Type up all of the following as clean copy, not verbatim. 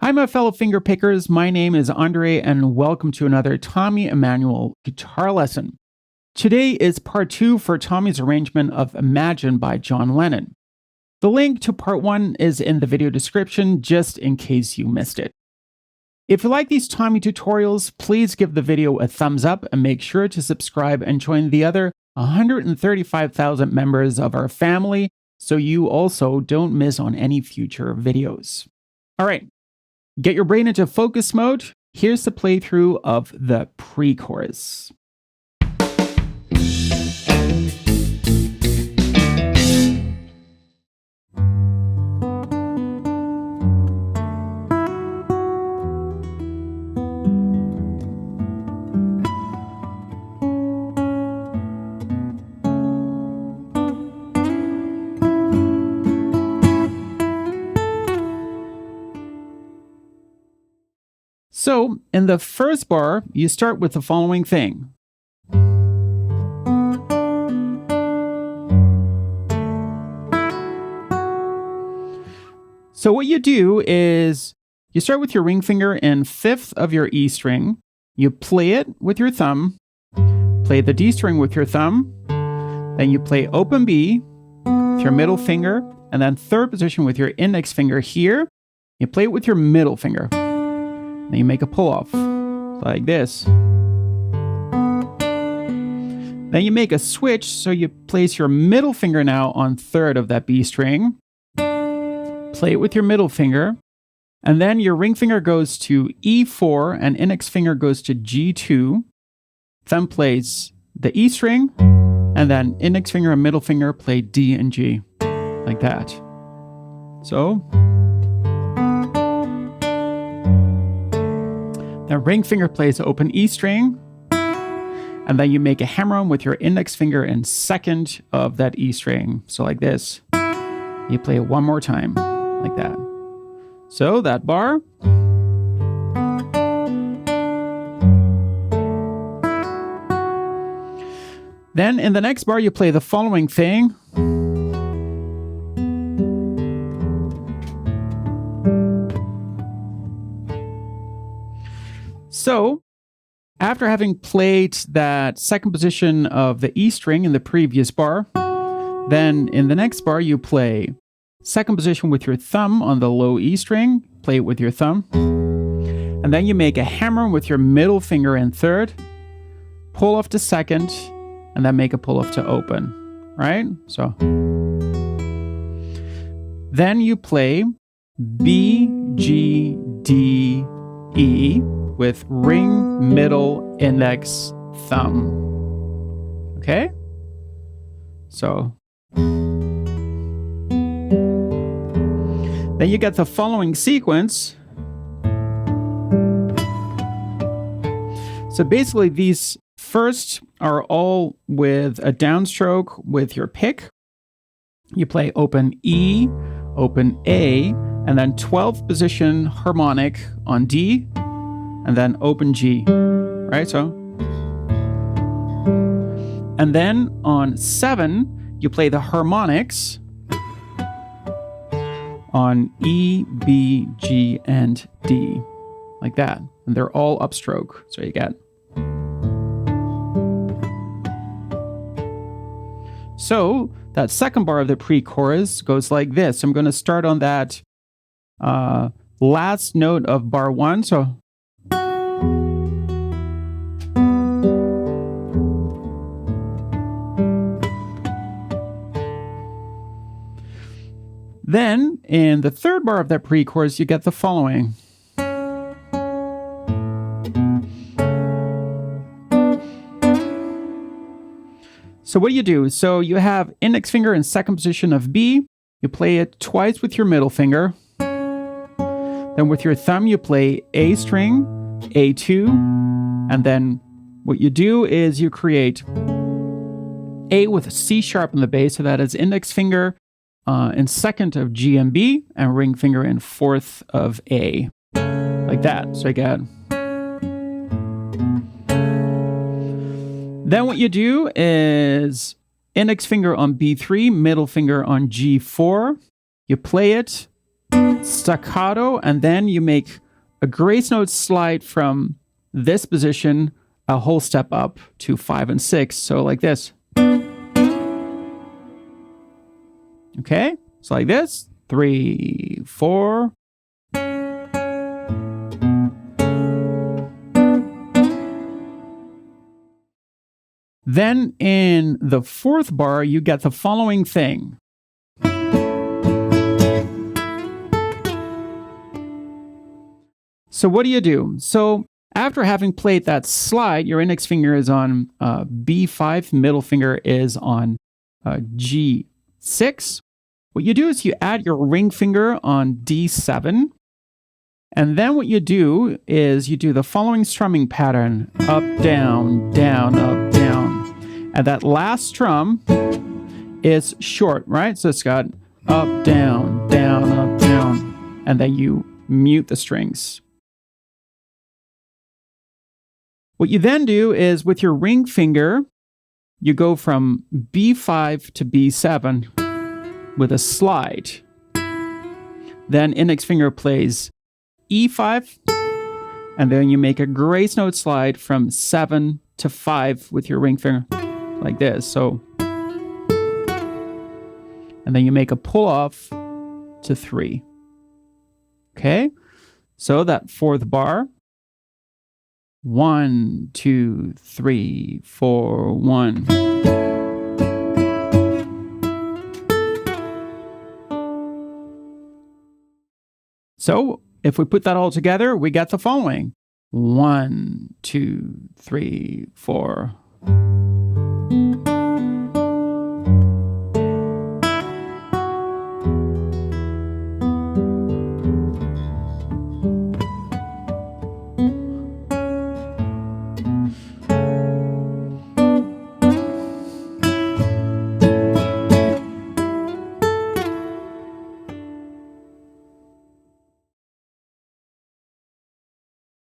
Hi, my fellow finger pickers. My name is Andre, and welcome to another Tommy Emmanuel guitar lesson. Today is part 2 for Tommy's arrangement of Imagine by John Lennon. The link to part 1 is in the video description, just in case you missed it. If you like these Tommy tutorials, please give the video a thumbs up and make sure to subscribe and join the other 135,000 members of our family so you also don't miss on any future videos. All right. Get your brain into focus mode. Here's the playthrough of the pre-chorus. So, in the first bar, you start with the following thing. So what you do is, you start with your ring finger in 5th of your E string, you play it with your thumb, play the D string with your thumb, then you play open B with your middle finger, and then 3rd position with your index finger here, you play it with your middle finger. Then you make a pull-off, like this. Then you make a switch, so you place your middle finger now on 3rd of that B string. Play it with your middle finger. And then your ring finger goes to E4 and index finger goes to G2. Thumb plays the E string, and then index finger and middle finger play D and G, like that. So. Then ring finger plays open E string, and then you make a hammer-on with your index finger in 2nd of that E string. So like this. You play it one more time, like that. So that bar. Then in the next bar, you play the following thing. So, after having played that 2nd position of the E string in the previous bar, then in the next bar you play 2nd position with your thumb on the low E string, play it with your thumb, and then you make a hammer with your middle finger in 3rd, pull off to 2nd, and then make a pull off to open, right? So, then you play B, G, D, E, with ring, middle, index, thumb. Okay? So. Then you get the following sequence. So basically these first are all with a downstroke with your pick. You play open E, open A, and then 12th position harmonic on D, and then open G, right? So, and then on 7, you play the harmonics on E, B, G, and D, like that. And they're all upstroke, so you get. So, that 2nd bar of the pre-chorus goes like this. I'm going to start on that last note of bar 1, so. Then, in the 3rd bar of that pre-chorus, you get the following. So what do you do? So you have index finger in 2nd position of B. You play it twice with your middle finger. Then with your thumb, you play A string, A2. And then what you do is you create A with a C sharp in the bass. So that is index finger in 2nd of G and B, and ring finger in 4th of A, like that. So I get. Then what you do is index finger on B3, middle finger on G4. You play it staccato, and then you make a grace note slide from this position a whole step up to 5 and 6. So like this. Okay, so like this. 3, 4. Then in the fourth bar, you get the following thing. So what do? So after having played that slide, your index finger is on B5, middle finger is on G6. What you do is you add your ring finger on D7. And then what you do is you do the following strumming pattern: up, down, up, down. And that last strum is short, right? So it's got up, down, up, down. And then you mute the strings. What you then do is with your ring finger, you go from B5 to B7 with a slide. Then index finger plays E5, and then you make a grace note slide from 7 to 5 with your ring finger, like this. So, and then you make a pull off to 3. Okay, so that fourth bar. 1, 2, 3, 4, 1. So if we put that all together, we get the following: 1, 2, 3, 4.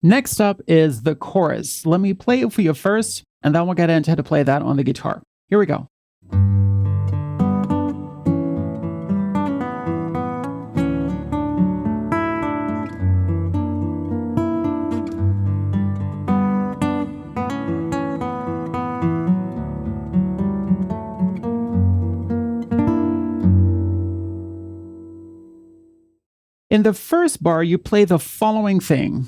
Next up is the chorus. Let me play it for you first, and then we'll get into how to play that on the guitar. Here we go. In the first bar, you play the following thing.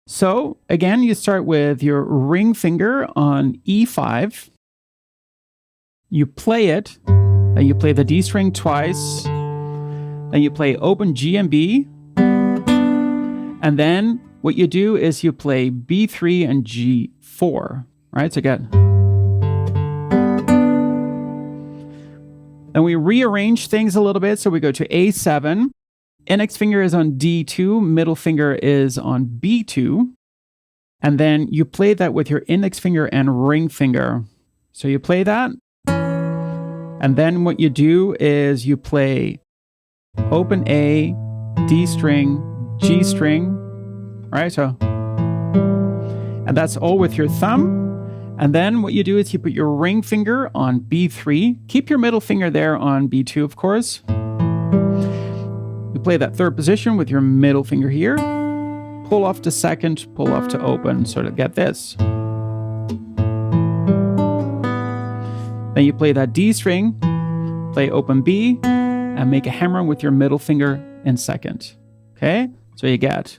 So again, you start with your ring finger on E5. You play it, then you play the D string twice, then you play open G and B, and then what you do is you play B3 and G4, right? So again. Then we rearrange things a little bit, so we go to A7. Index finger is on D2, middle finger is on B2, and then you play that with your index finger and ring finger. So you play that, and then what you do is you play open A, D string, G string, right? So, and that's all with your thumb. And then what you do is you put your ring finger on B3, keep your middle finger there on B2, of course. You play that third position with your middle finger here, pull off to second, pull off to open, so to get this. Then you play that D string, play open B, and make a hammer with your middle finger in second. Okay, so you get.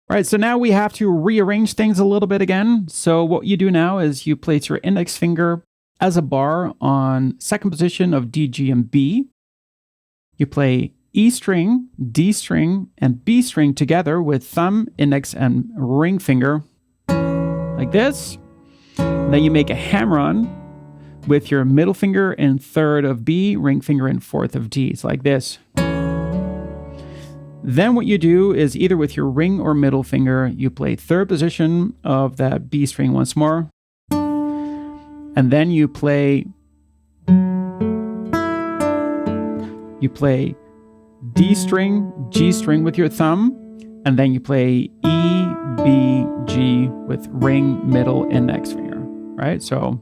All right, so now we have to rearrange things a little bit again. So what you do now is you place your index finger as a bar on second position of D, G, and B. You play E string, D string, and B string together with thumb, index, and ring finger, like this. And then you make a hammer-on with your middle finger in third of B, ring finger in fourth of D. It's like this. Then what you do is either with your ring or middle finger, you play third position of that B string once more. And then you play D string, G string with your thumb, and then you play E, B, G with ring, middle, index finger, right? So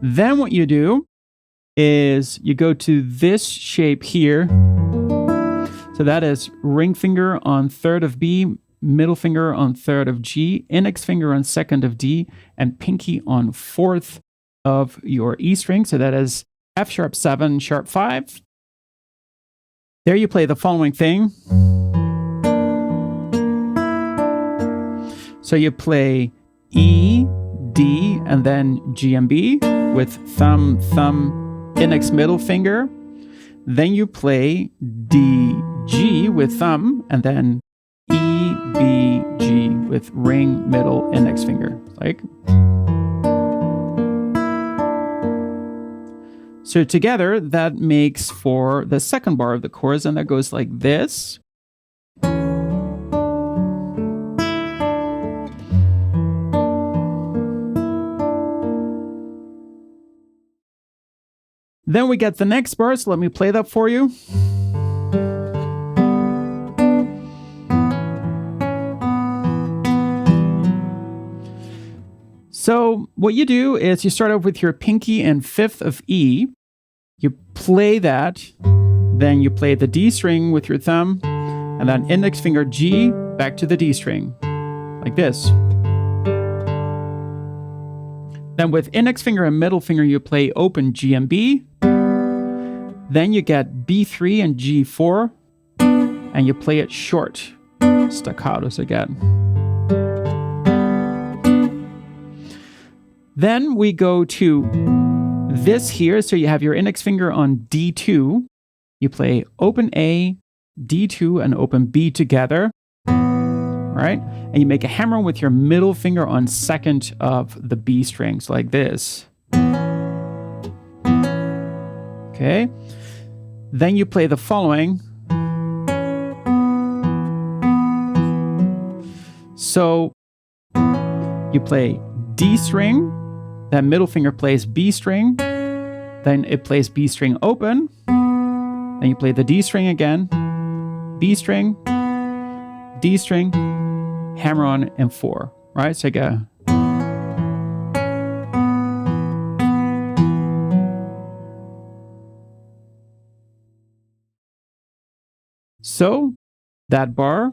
then what you do is you go to this shape here. So that is ring finger on third of B, middle finger on third of G, index finger on second of D, and pinky on fourth of your E string. So that is F sharp 7, sharp 5. There you play the following thing. So you play E, D, and then G and B with thumb, thumb, index, middle finger. Then you play D, G with thumb, and then E, B, G with ring, middle, index finger. Like. So together, that makes for the second bar of the chorus, and that goes like this. Then we get the next bar, so let me play that for you. So what you do is you start off with your pinky and fifth of E. You play that, then you play the D string with your thumb, and then index finger G back to the D string, like this. Then with index finger and middle finger, you play open G and B. Then you get B3 and G4, and you play it short, staccatos again. Then we go to this here. So you have your index finger on D2. You play open A, D2, and open B together. Right? And you make a hammer with your middle finger on second of the B strings, like this. Okay. Then you play the following. So you play D string. That middle finger plays B string, then it plays B string open, then you play the D string again, B string, D string, hammer on, and 4, right? So you go. So that bar.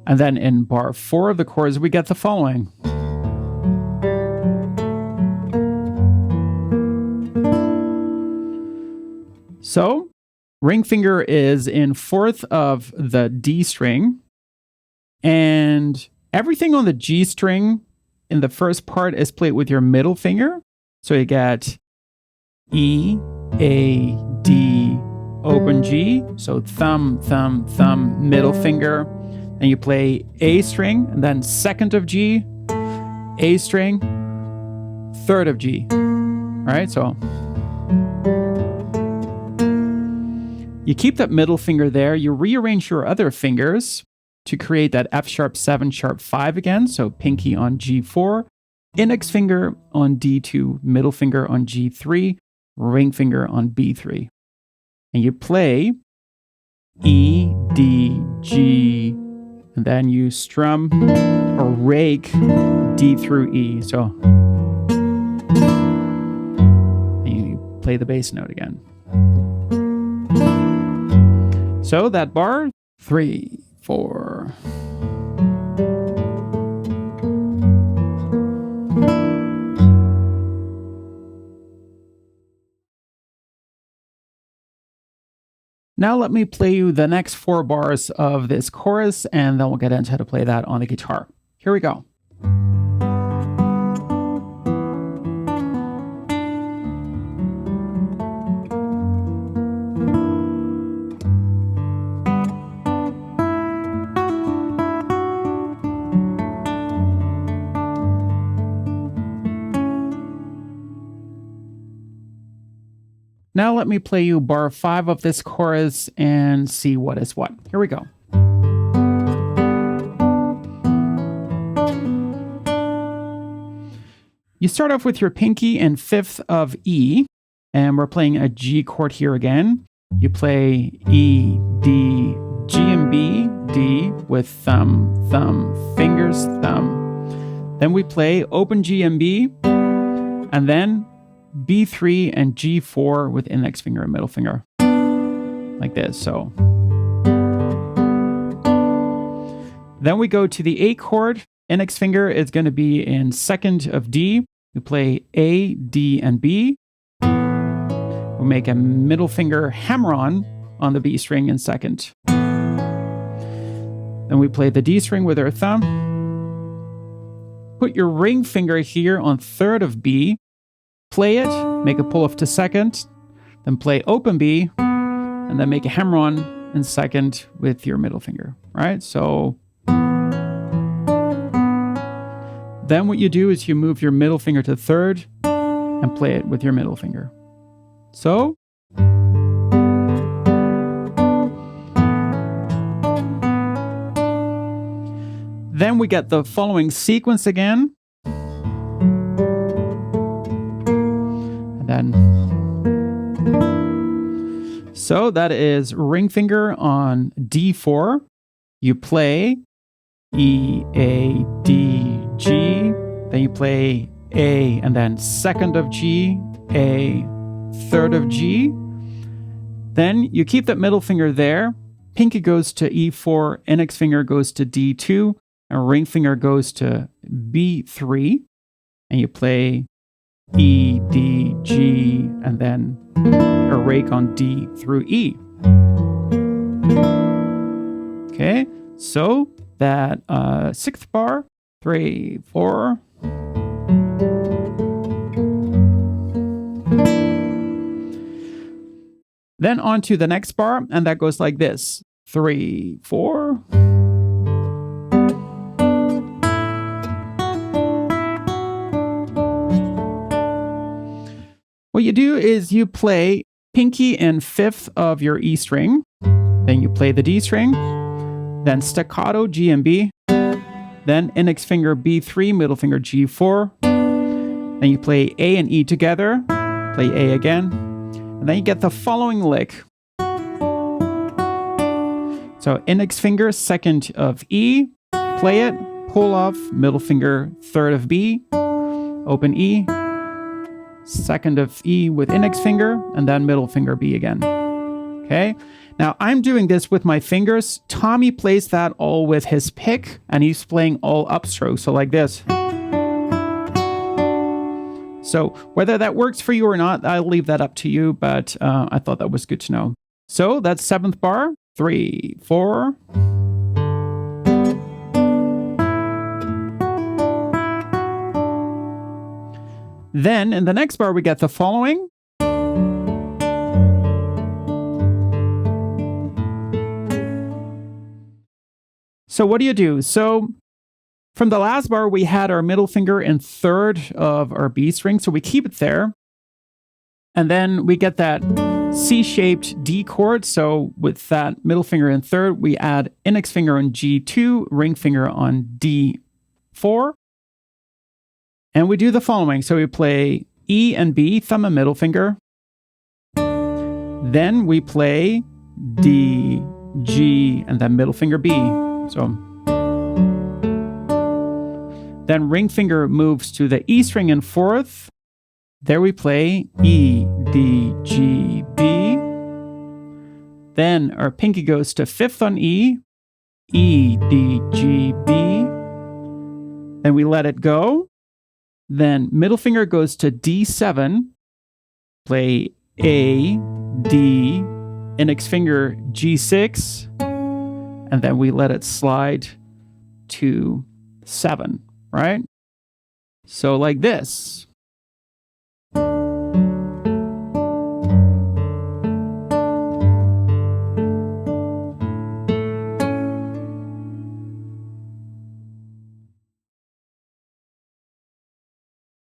And then in bar 4 of the chorus, we get the following. So ring finger is in fourth of the D string, and everything on the G string in the first part is played with your middle finger. So you get E, A, D, open G. So thumb, thumb, thumb, middle finger. And you play A string, and then second of G, A string, third of G. All right, so you keep that middle finger there. You rearrange your other fingers to create that F sharp 7, sharp 5 again. So pinky on G4, index finger on D2, middle finger on G3, ring finger on B3. And you play E, D, G, and then you strum or rake D through E. So and you play the bass note again. So that bar, 3, 4. Now let me play you the next 4 bars of this chorus, and then we'll get into how to play that on the guitar. Here we go. Now let me play you bar 5 of this chorus and see what is what. Here we go. You start off with your pinky and fifth of E, and we're playing a G chord here again. You play E, D, G and B, D with thumb, thumb, fingers, thumb. Then we play open G and B, and then B3 and G4 with index finger and middle finger. Like this, so. Then we go to the A chord. Index finger is going to be in second of D. We play A, D, and B. We make a middle finger hammer-on the B string in second. Then we play the D string with our thumb. Put your ring finger here on third of B. Play it, make a pull off to second. Then play open B, and then make a hammer-on in second with your middle finger. Right? So then what you do is you move your middle finger to third and play it with your middle finger. So. Then we get the following sequence again. And then. So that is ring finger on D4. You play E, A, D, G, then you play A, and then second of G, A, third of G. Then you keep that middle finger there. Pinky goes to E4, index finger goes to D2, and ring finger goes to B3. And you play E, D, G, and then a rake on D through E. Okay, so that sixth bar, 3, 4. Then on to the next bar, and that goes like this. 3, 4. What you do is you play pinky and fifth of your E string. Then you play the D string. Then staccato G and B, then index finger B3, middle finger G4. Then you play A and E together, play A again, and then you get the following lick. So index finger, second of E, play it, pull off, middle finger, third of B, open E, second of E with index finger, and then middle finger B again. Okay? Now, I'm doing this with my fingers. Tommy plays that all with his pick, and he's playing all upstrokes, so like this. So whether that works for you or not, I'll leave that up to you, but I thought that was good to know. So that's seventh bar, 3, 4. Then in the next bar, we get the following. So what do you do? So from the last bar, we had our middle finger in third of our B string, so we keep it there. And then we get that C-shaped D chord. So with that middle finger in third, we add index finger on G2, ring finger on D4. And we do the following. So we play E and B, thumb and middle finger. Then we play D, G, and then middle finger B. So then ring finger moves to the E string in fourth. There we play E, D, G, B. Then our pinky goes to fifth on E, E, D, G, B. Then we let it go. Then middle finger goes to D7, play A, D, index finger G6, and then we let it slide to 7, right? So like this.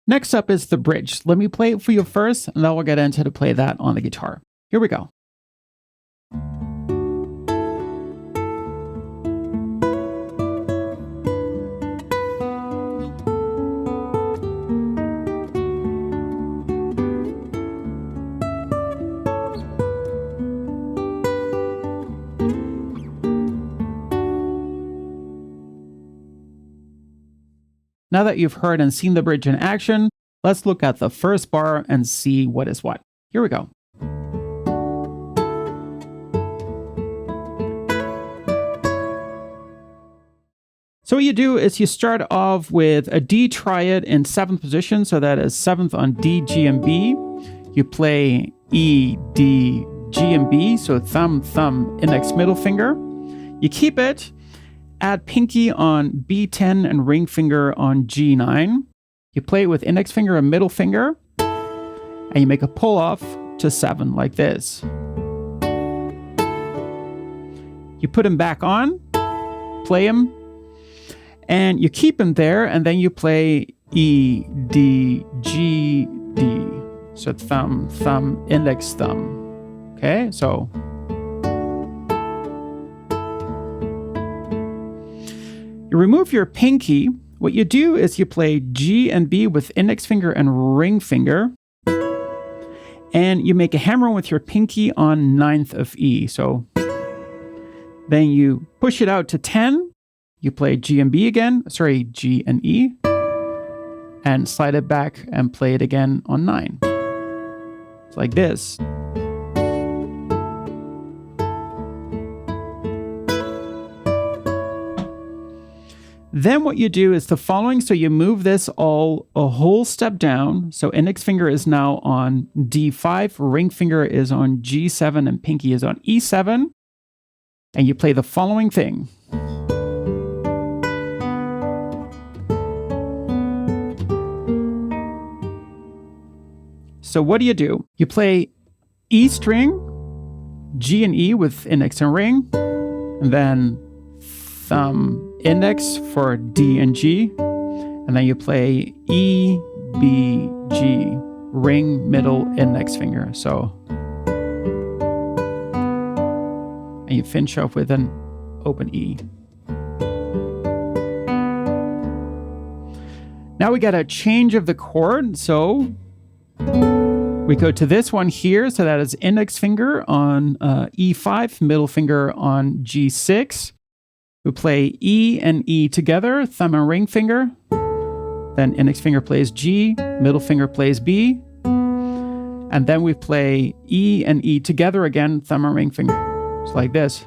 Next up is the bridge. Let me play it for you first, and then we'll get into to play that on the guitar. Here we go. Now that you've heard and seen the bridge in action, let's look at the first bar and see what is what. Here we go. So what you do is you start off with a D triad in 7th position, so that is 7th on D, G, and B. You play E, D, G, and B, so thumb, thumb, index, middle finger. You keep it, add pinky on B10 and ring finger on G9. You play it with index finger and middle finger, and you make a pull off to 7 like this. You put him back on, play him, and you keep him there, and then you play E, D, G, D. So thumb, thumb, index, thumb. Okay, so. You remove your pinky. What you do is you play G and B with index finger and ring finger. And you make a hammer with your pinky on 9th of E. So then you push it out to 10. You play G and B again, G and E, and slide it back and play it again on 9. It's like this. Then what you do is the following. So you move this all a whole step down. So index finger is now on D5, ring finger is on G7, and pinky is on E7. And you play the following thing. So what do? You play E string, G and E with index and ring, and then thumb, index for D and G, and then you play E, B, G, ring, middle, index finger. So, and you finish off with an open E. Now we got a change of the chord. So we go to this one here. So that is index finger on E5, middle finger on G6. We play E and E together, thumb and ring finger. Then index finger plays G, middle finger plays B. And then we play E and E together again, thumb and ring finger. It's like this.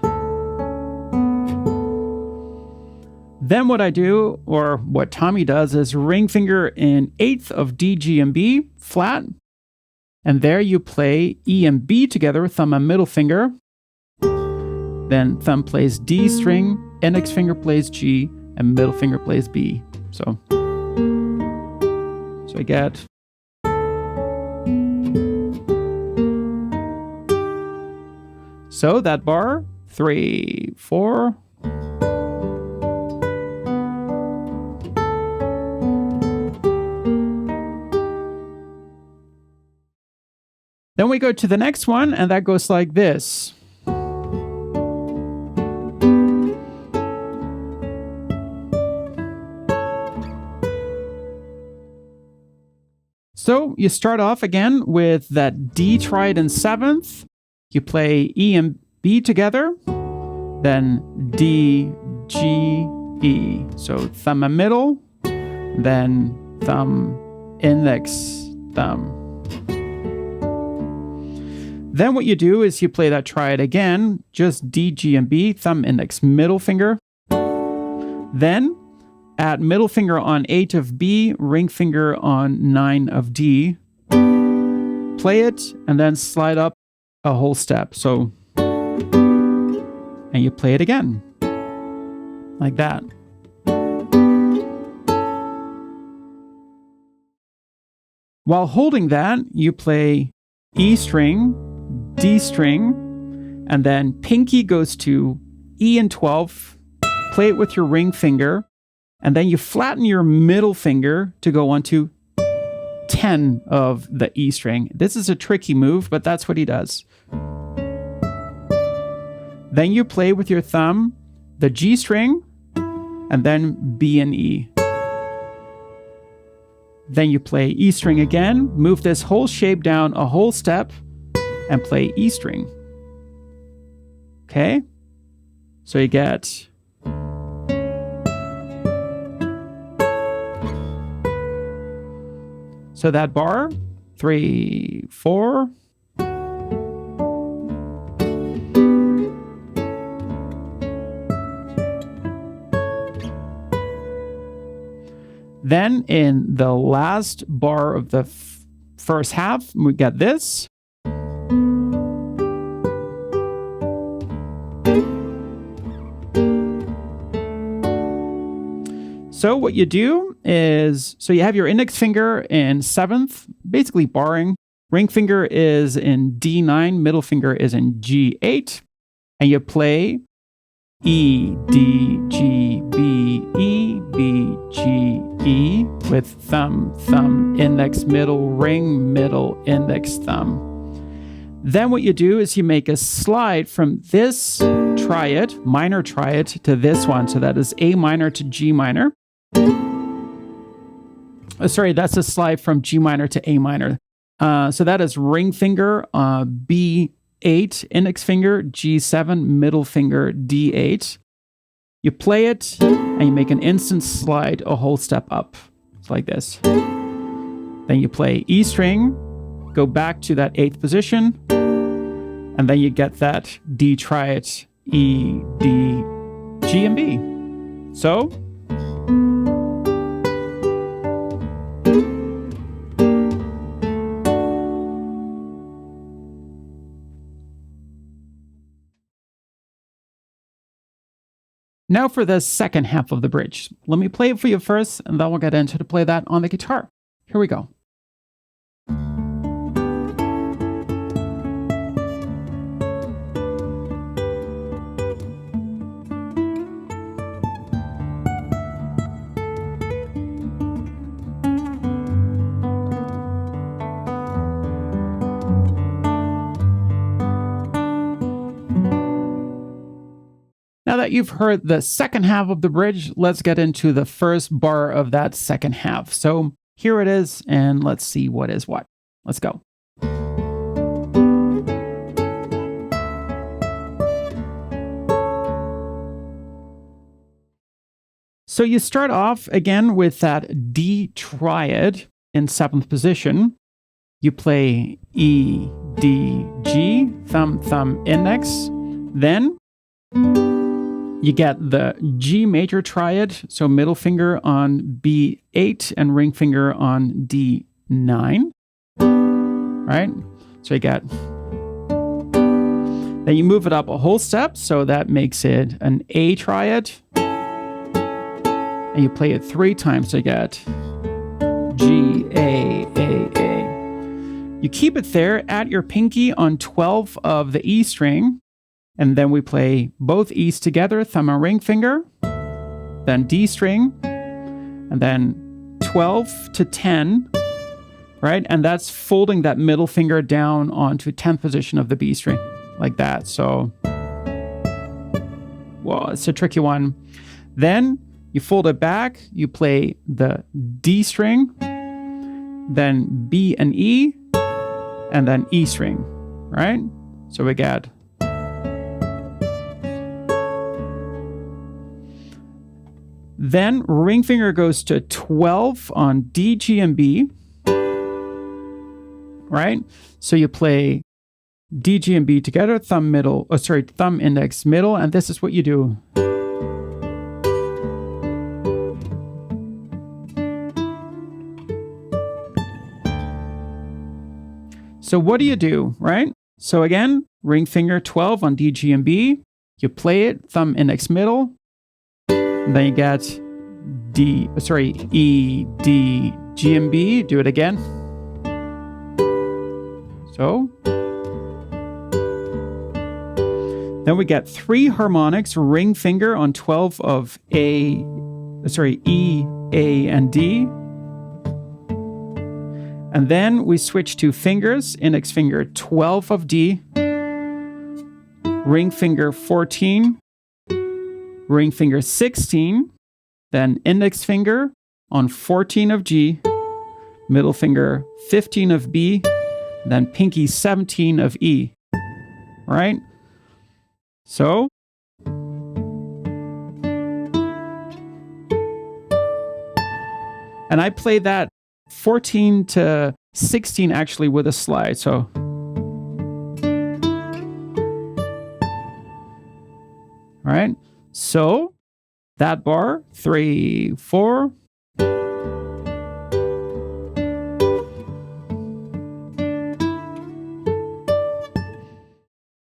Then what I do, or what Tommy does, is ring finger in 8th of D, G, and B, flat. And there you play E and B together, thumb and middle finger. Then thumb plays D string, index finger plays G, and middle finger plays B. So I get. So that bar, 3, 4. Then we go to the next one, and that goes like this. So you start off again with that D triad in 7th. You play E and B together. Then D, G, E. So thumb and middle. Then thumb, index, thumb. Then what you do is you play that triad again, just D, G, and B, thumb, index, middle finger. Then add middle finger on 8 of B, ring finger on 9 of D. Play it, and then slide up a whole step. So, and you play it again, like that. While holding that, you play E string, D string, and then pinky goes to E and 12, play it with your ring finger, and then you flatten your middle finger to go onto 10 of the E string. This is a tricky move, but that's what he does. Then you play with your thumb the G string, and then B and E. Then you play E string again, move this whole shape down a whole step, and play E string. Okay? So you get. So that bar, 3, 4. Then in the last bar of the first half, we get this. So what you do is, so you have your index finger in 7th, basically barring. Ring finger is in D9, middle finger is in G8, and you play E, D, G, B, E, B, G, E with thumb, thumb, index, middle, ring, middle, index, thumb. Then what you do is you make a slide from this triad, minor triad, to this one. So that is A minor to G minor. Sorry, that's a slide from G minor to A minor. So that is ring finger, B8, index finger, G7, middle finger, D8. You play it and you make an instant slide a whole step up. It's like this. Then you play E string, go back to that 8th position, and then you get that D triad, E, D, G, and B. So now for the second half of the bridge. Let me play it for you first, and then we'll get into to play that on the guitar. Here we go. Now that you've heard the second half of the bridge, let's get into the first bar of that second half. So here it is, and let's see what is what. Let's go. So you start off again with that D triad in 7th position. You play E, D, G, thumb, thumb, index. Then you get the G major triad, so middle finger on B8 and ring finger on D9. Right? So you get, then you move it up a whole step, so that makes it an A triad. And you play it 3 times, so you get G, A, A, A. You keep it there, add your pinky on 12 of the E string. And then we play both E's together, thumb and ring finger, then D string, and then 12 to 10, right? And that's folding that middle finger down onto 10th position of the B string, like that. So, well, it's a tricky one. Then you fold it back, you play the D string, then B and E, and then E string, right? So we get then ring finger goes to 12 on D, G, and B, right? So you play D, G, and B together, thumb index middle, and this is what you do. So what do you do, right? So again, ring finger 12 on D, G, and B. You play it, thumb index middle. Then you get E, D, G, and B. Do it again. So. Then we get 3 harmonics, ring finger on 12 of E, A, and D. And then we switch to fingers, index finger 12 of D, ring finger 14, ring finger 16, then index finger on 14 of G, middle finger 15 of B, then pinky 17 of E, right? So, and I play that 14 to 16 actually with a slide. So all right. So that bar, 3, 4.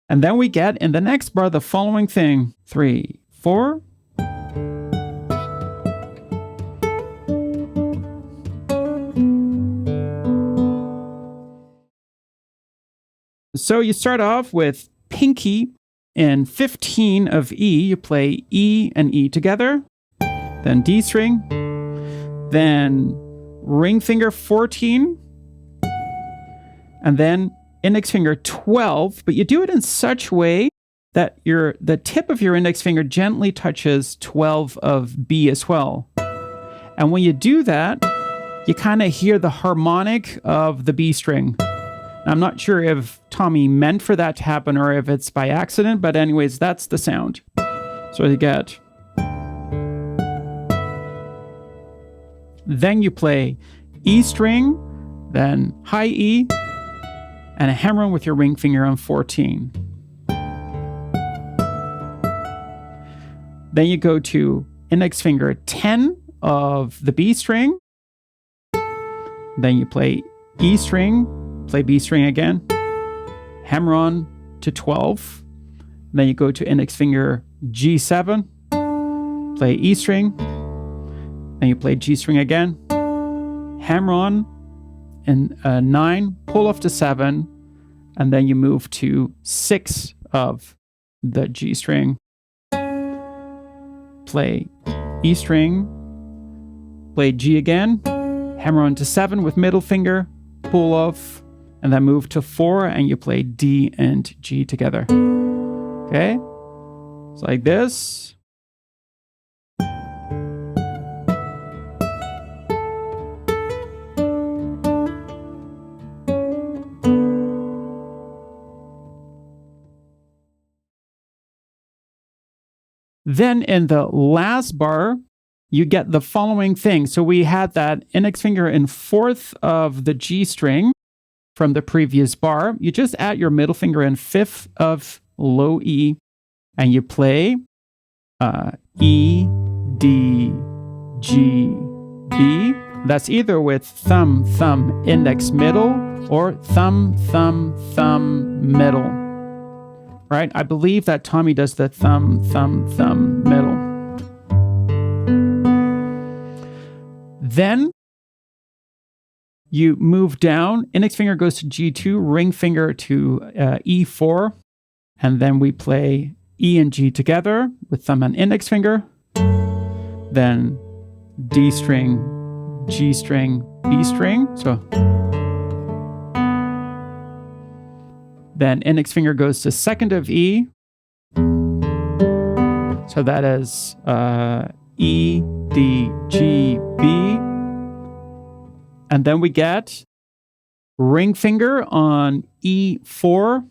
And then we get in the next bar the following thing, 3, 4. So you start off with pinky in 15 of E. You play E and E together, then D string, then ring finger 14, and then index finger 12, but you do it in such a way that the tip of your index finger gently touches 12 of B as well. And when you do that, you kind of hear the harmonic of the B string. I'm not sure if Tommy meant for that to happen or if it's by accident, but anyways, that's the sound. So you get. Then you play E string, then high E, and a hammer on with your ring finger on 14. Then you go to index finger 10 of the B string. Then you play E string, play B string again, hammer on to 12. Then you go to index finger G7, play E string, then you play G string again, hammer on in 9, pull off to 7, and then you move to 6 of the G string, play E string, play G again, hammer on to 7 with middle finger, pull off, and then move to 4, and you play D and G together. Okay? It's like this. Then in the last bar, you get the following thing. So we had that index finger in 4th of the G string from the previous bar. You just add your middle finger in 5th of low E, and you play E, D, G, B. That's either with thumb, thumb, index, middle, or thumb, thumb, thumb, middle. Right? I believe that Tommy does the thumb, thumb, thumb, middle. Then you move down, index finger goes to G2, ring finger to E4, and then we play E and G together with thumb and index finger. Then D string, G string, B string. So then index finger goes to 2nd of E. So that is E, D, G, B. And then we get ring finger on E4,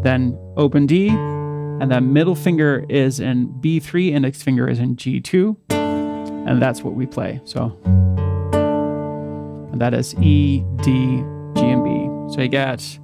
then open D, and then middle finger is in B3, index finger is in G2, and that's what we play. So, and that is E, D, G, and B. So you get.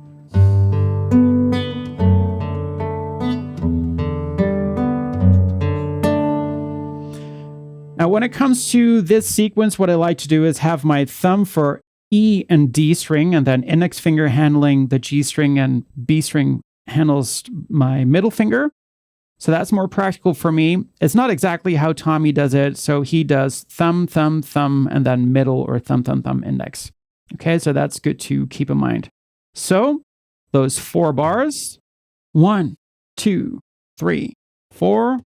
Now, when it comes to this sequence, what I like to do is have my thumb for E and D string, and then index finger handling the G string, and B string handles my middle finger. So that's more practical for me. It's not exactly how Tommy does it. So he does thumb, thumb, thumb, and then middle, or thumb, thumb, thumb, index. Okay, so that's good to keep in mind. So those 4 bars, 1, 2, 3, 4.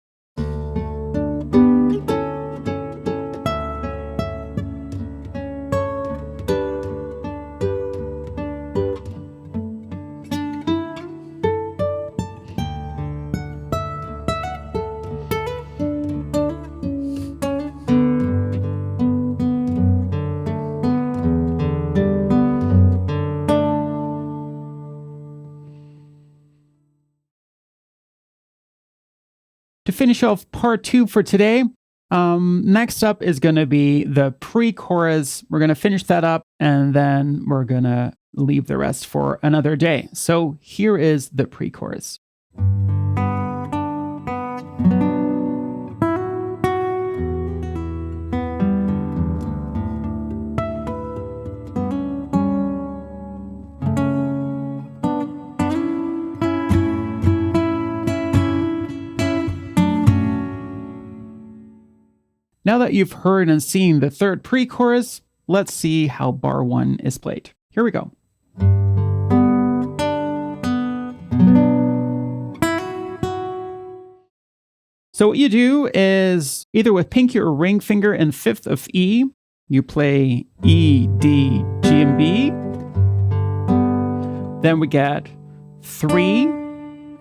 To finish off part 2 for today, Next up is going to be the pre-chorus. We're going to finish that up and then we're going to leave the rest for another day. So here is the pre-chorus. Now that you've heard and seen the third pre-chorus, let's see how bar 1 is played. Here we go. So what you do is either with pinky or ring finger in 5th of E, you play E, D, G, and B. Then we get 3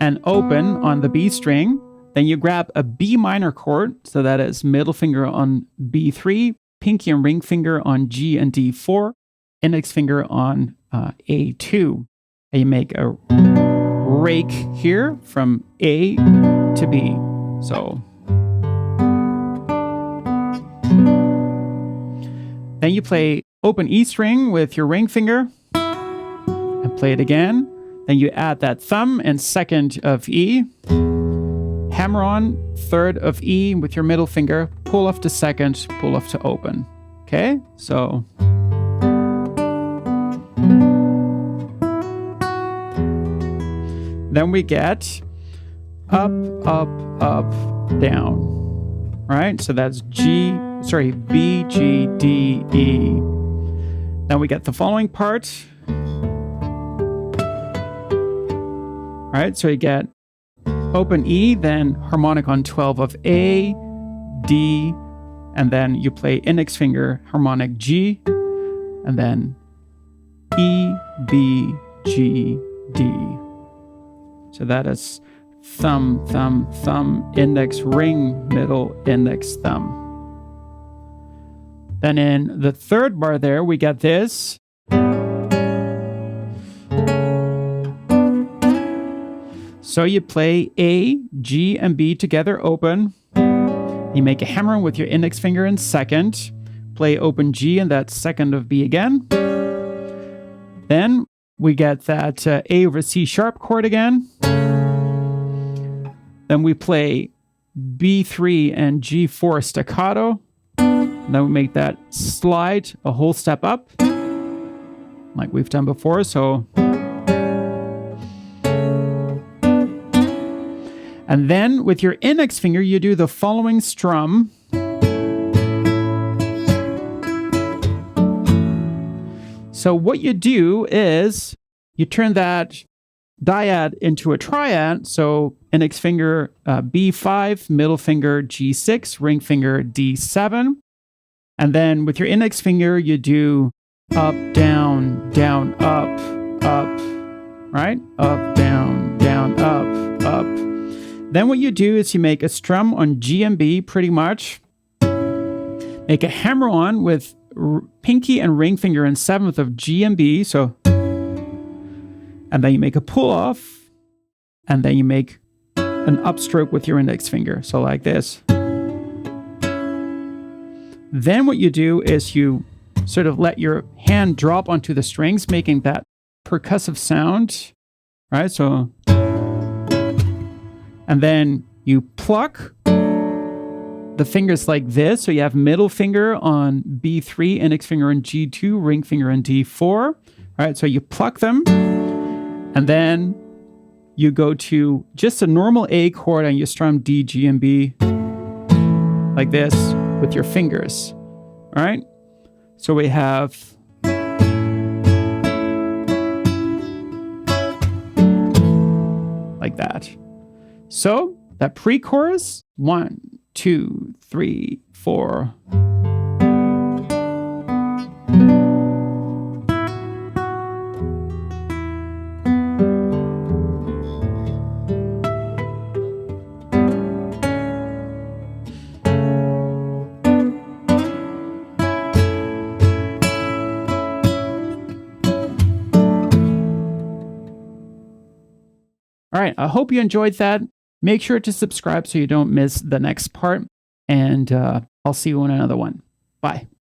and open on the B string. Then you grab a B minor chord, so that is middle finger on B3, pinky and ring finger on G and D4, index finger on A2. And you make a rake here from A to B. So then you play open E string with your ring finger and play it again. Then you add that thumb and 2nd of E. Hammer on 3rd of E with your middle finger, pull off to 2nd, pull off to open. Okay, so. Then we get up, up, up, down. Right, so that's B, G, D, E. Then we get the following part. All right, so you get open E, then harmonic on 12 of A, D, and then you play index finger, harmonic G, and then E, B, G, D. So that is thumb, thumb, thumb, index, ring, middle, index, thumb. Then in the third bar there, we get this. So you play A, G, and B together open. You make a hammer with your index finger in 2nd. Play open G and that 2nd of B again. Then we get that A over C sharp chord again. Then we play B3 and G4 staccato. And then we make that slide a whole step up, like we've done before. So, and then with your index finger, you do the following strum. So what you do is you turn that dyad into a triad. So index finger B5, middle finger G6, ring finger D7. And then with your index finger, you do up, down, down, up, up, right? Up, down, up, up. Then what you do is you make a strum on G and B pretty much. Make a hammer on with pinky and ring finger in 7th of G and B. So, and then you make a pull off, and then you make an upstroke with your index finger. So like this. Then what you do is you sort of let your hand drop onto the strings, making that percussive sound, right? So, and then you pluck the fingers like this. So you have middle finger on B3, index finger on G2, ring finger on D4, right? So you pluck them, and then you go to just a normal A chord and you strum D, G, and B like this with your fingers. All right. So we have like that. So that pre-chorus, 1, 2, 3, 4. All right, I hope you enjoyed that. Make sure to subscribe so you don't miss the next part. And I'll see you in another one. Bye.